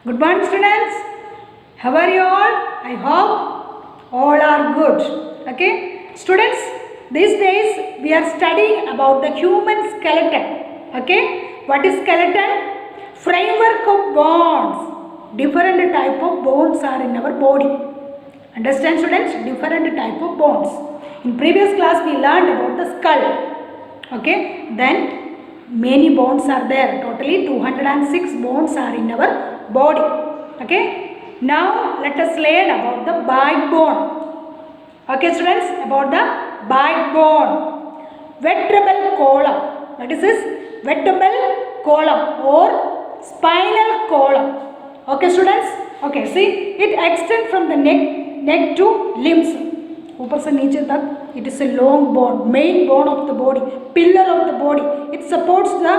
Good morning, students. How are you all? I hope all are good. Okay, students, these days we are studying about the human skeleton. Okay, what is skeleton? Framework of bones. Different type of bones are in our body. Understand, students? Different type of bones. In previous class we learned about the skull. Okay, then many bones are there. Totally 206 bones are in our body. Okay, now let us learn about the backbone. Okay, students, about the backbone. Vertebral column. What is this? Vertebral column or spinal column. Okay, students. Okay, see, it extends from the neck to limbs. ऊपर से नीचे तक it is a long bone, main bone of the body, pillar of the body. It supports the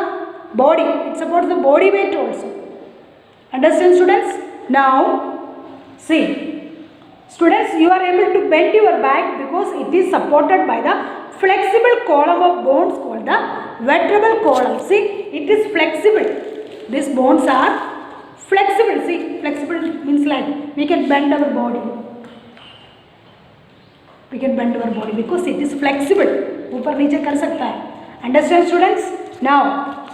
body. It supports the body weight also. Understand, students? Now, see, students, you are able to bend your back because it is supported by the flexible column of bones called the vertebral column. See, it is flexible. These bones are flexible. See, flexible means like we can bend our body. We can bend our body because it is flexible. ऊपर नीचे कर सकता है. Understand, students? Now,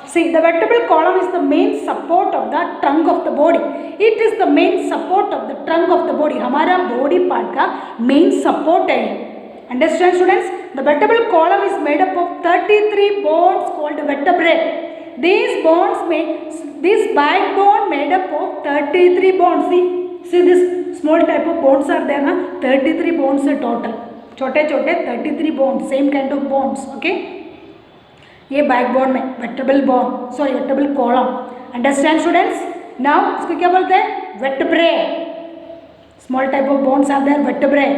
see, the vertebral column is the main support of the trunk of the body. It is the main support of the trunk of the body. हमारा body part का main support है. Understand, students? The vertebral column is made up of 33 bones called vertebrae. This backbone made up of 33 bones. See this small type of bones are there na, 33 bones are total. छोटे छोटे 33 bones, same kind of bones. Okay, ये backbone में vertebral bone, sorry vertebral column. Understand, students? Now इसको क्या बोलते हैं? Vertebrae. Small type of bones are there, vertebrae.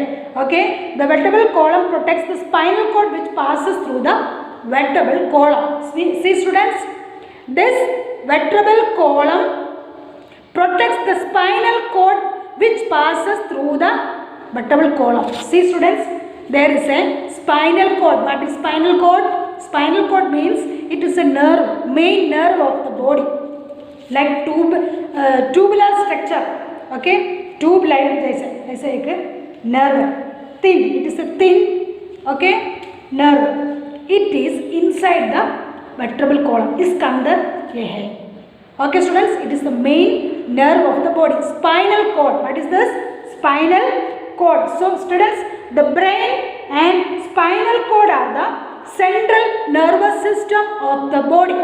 Okay, the vertebral column protects the spinal cord which passes through the vertebral column. See, students, this vertebral column protects the spinal cord which passes through the vertebral column. See, students, there is a spinal cord. What is spinal cord? Spinal cord means it is a nerve, main nerve of the body, like tubular structure. Okay, tube like जैसे एक nerve, thin. It is a thin, okay, nerve. It is inside the vertebral column. इसके अंदर ये है. Okay, students, it is the main nerve of the body. Spinal cord. What is this? Spinal cord. So, students, the brain and spinal cord are the central nervous system of the body.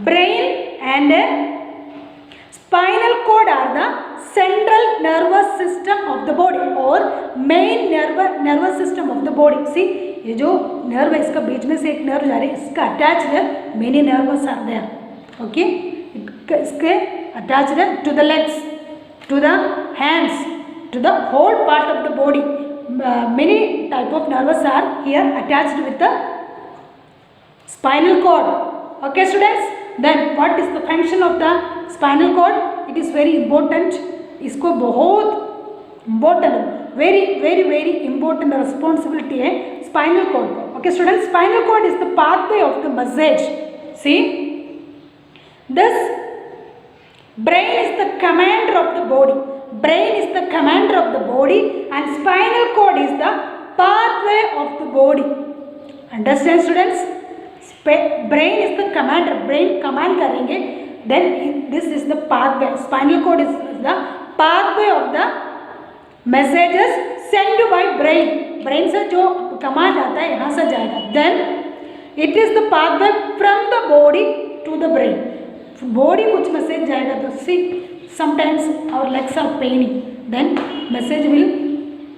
Brain and spinal cord are the central nervous system of the body or main nervous system of the body. See, ये जो nerve है इसका बीच में से एक nerve जा रही है, इसका attached है, many nerves are there. Okay, इसके attached है to the legs, to the hands, to the whole part of the body. Many type of nerves are here attached with the spinal cord. Okay, students, then what is the function of the spinal cord? It is very important. इसको बहुत important, very important responsibility है spinal cord को. Okay, students, spinal cord is the pathway of the message. See, this brain is the commander of the body. Brain is the commander of the body and spinal cord is the pathway of the body. Understand, students? Brain is the commander. Brain command करेंगे. Then this is the pathway. Spinal cord is the pathway of the messages sent by brain. Brain से जो command आता है यहाँ से जाएगा. Then it is the pathway from the body to the brain. Body कुछ message जाएगा तो see, sometimes our legs are paining, then message will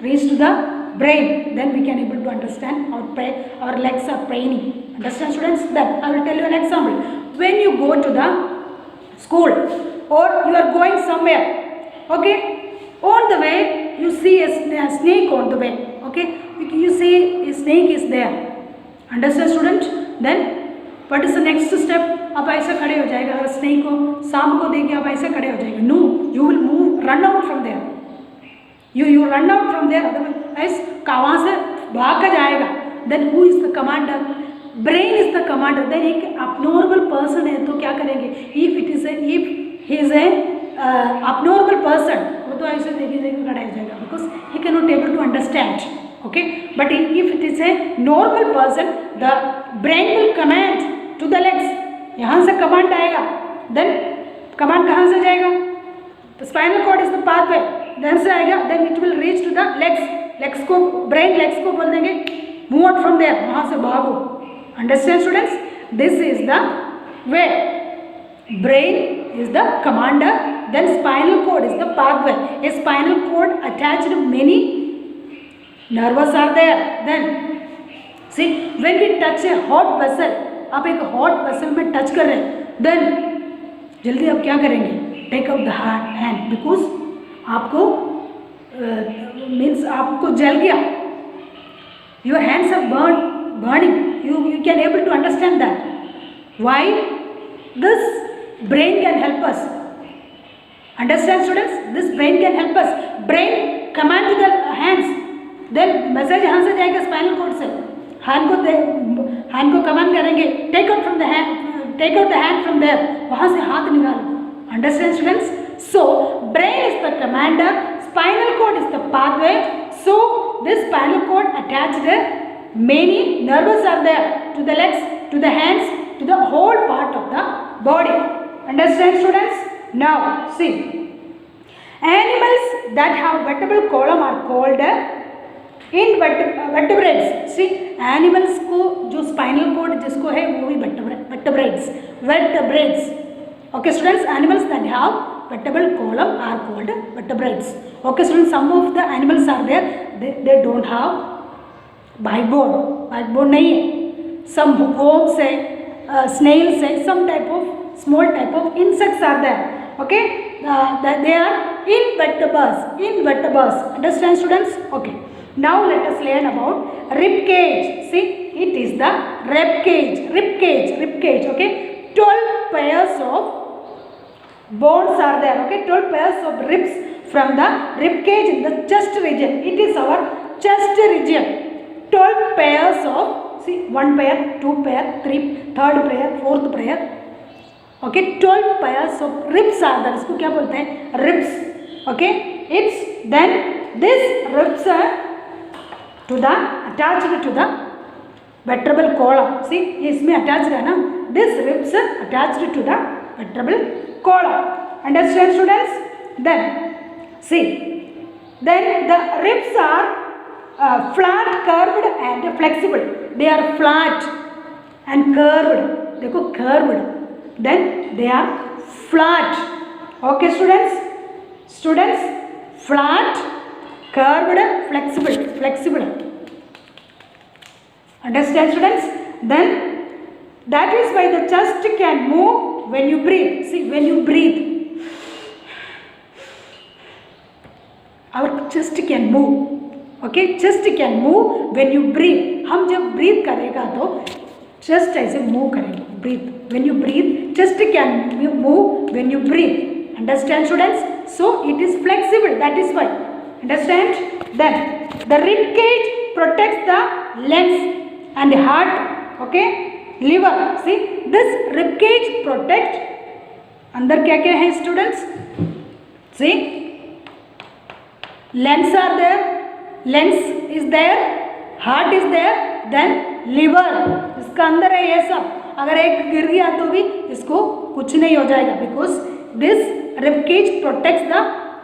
reach to the brain, then we can able to understand our legs are paining. Understand, students? Then I will tell you an example. When you go to the school or you are going somewhere, okay, on the way you see a snake on the way. Okay, you see a snake is there. Understand, student? Then what is the next step? आप ऐसे खड़े हो जाएगा. अगर snake को सांप को देखे आप ऐसे खड़े हो जाएगा. No, you will move, run out from there. You run out from there. Otherwise वहाँ से भाग कर जाएगा. Then who is the commander? Brain is the commander. Then एक अबनॉर्मल पर्सन है तो क्या करेंगे? If he is a abnormal person, वो तो ऐसे देखे खड़ा हो जाएगा because he cannot able to understand. Okay, but if it is a normal person, the brain will command to the legs. यहाँ से command आएगा, then command कहाँ से जाएगा? Spinal cord is the pathway. then से आएगा, then it will reach to the legs. legs को brain legs को बोल देंगे move out from there, वहाँ से भागो. Understand students? This is the way. Brain is the commander, then spinal cord is the pathway. A spinal cord attached to many nerves are there. Then see, when we touch a hot vessel, आप एक hot vessel में touch कर रहे हैं, then जल्दी आप क्या करेंगे? Take out the hand because आपको means आपको जल गया. Your hands are burning. You can able to understand that. Why? This brain can help us. Understand students? This brain can help us. Brain command to the hands. Then message यहाँ से जाएगा spinal cord से. hand को command करेंगे. Take out the hand from there. वहाँ से हाथ निकालो. Understand students? So brain is the commander. Spinal cord is the pathway. So this spinal cord attached many nerves are there to the legs, to the hands, to the whole part of the body. Understand students? Now see, animals that have vertebral column are called invertebrates. See, animals को जो spinal cord जिसको है वो भी vertebrates. Okay students, animals that have vertebral column are called vertebrates. Okay students, some of the animals are there, they don't have backbone नहीं है. Some worms है, snails है, some type of small type of insects are there. Okay, they are invertebrates. Understand students? Okay, now let us learn about rib cage. See, it is the rib cage. Okay, 12 pairs of bones are there. Okay, 12 pairs of ribs from the rib cage in the chest region. It is our chest region. 12 pairs of, see, 1 pair, 2 pair, 3, third pair, fourth pair. Okay, 12 pairs of ribs are there. इसको क्या बोलते हैं? Ribs. Okay, it's then this ribs are attached to the vertebral column. See, इसमें attached है ना? This ribs are attached to the vertebral column. Understand students? Then see, then the ribs are flat, curved and flexible. They are flat and curved. देखो curved. Then they are flat. Okay students, flat, curved, flexible. Understand students? Then that is why the chest can move when you breathe. See, when you breathe, our chest can move. Okay, chest can move when you breathe. हम जब breathe करेगा तो chest ऐसे move करेंगे. Breathe. When you breathe, chest can move when you breathe. Understand students? So it is flexible. That is why. Understand? Then the rib cage protects the lungs and heart. Okay, liver. See, this rib cage protect. अंदर क्या क्या है students? See, lungs are there. Lungs is there, heart is there, then liver. इसका अंदर है ये सब. अगर एक गिर गया तो भी इसको कुछ नहीं हो जाएगा because this rib cage protects the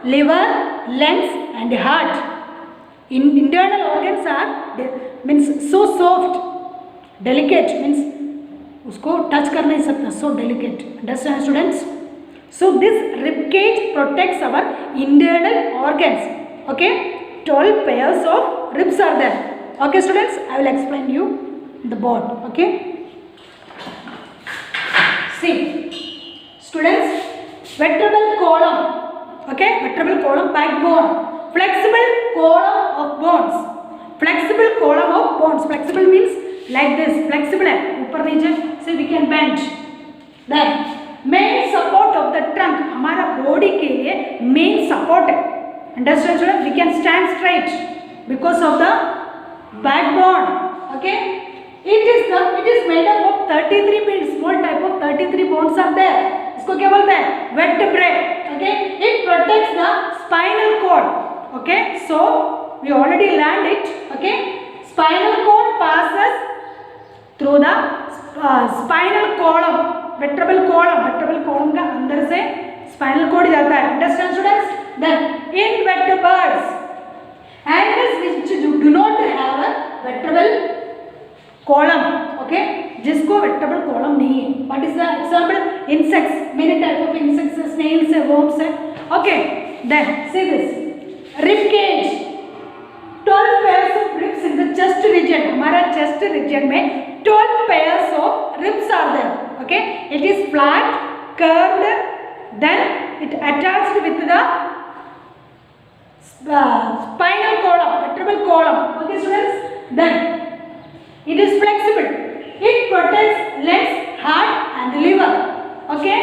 liver, lungs and heart. Internal organs are means so soft, delicate means उसको touch कर नहीं सकता, so delicate. Understand students? So this rib cage protects our internal organs. Okay. 12 pairs of ribs are there. Okay students, I will explain you the board. Okay, see students, vertebral column. Okay, vertebral column, backbone, flexible column of bones. Flexible means like this. Flexible है ऊपर नीचे से we can bend. Then main support of the trunk, हमारा body के लिए main support है. Understand students? We can stand straight because of the backbone. Okay, it is made up of 33 bones. Small type of 33 bones are there. इसको क्या बोलते हैं? vertebrae. Okay, it protects the spinal cord. Okay, so we already learned it. Okay, spinal cord passes through the spinal column, vertebral column का अंदर से spinal cord जाता है. Understand students? Then invertebrates, animals which do not have a vertebral column. Okay, जिसको vertebral column नहीं है. What is the example? Insects, many type of insects, snails है, worms है. Okay, then see this rib cage, 12 pairs of ribs in the chest region. हमारा chest region में 12 pairs of ribs are there. Okay, it is flat, curved, then it attached with the spinal column, vertebral column. Okay students, then it is flexible. It protects legs, heart and liver. Okay,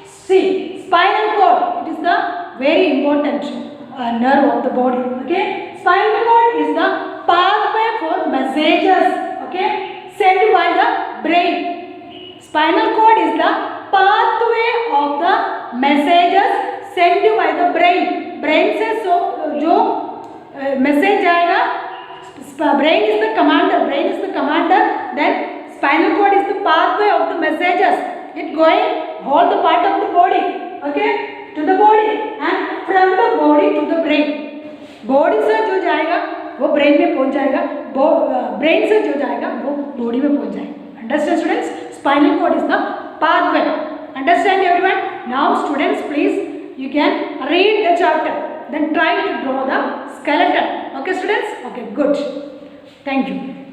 see spinal cord, it is the very important nerve of the body. Okay, spinal cord is the pathway for messages, okay, sent by the brain. Spinal cord is the pathway of the messages sent by the brain. Brain से जो message जाएगा, brain is the commander, then spinal cord is the pathway of the messages. It going all the part of the body, okay, to the body and from the body to the brain. Body से जो जाएगा वो brain में पहुंच जाएगा, brain से जो जाएगा वो body में पहुंच जाएगा. Understand students? Spinal cord is the pathway. Understand everyone? Now students, please you can read the chapter, then try to draw the skeleton. Okay students? Okay, good. Thank you.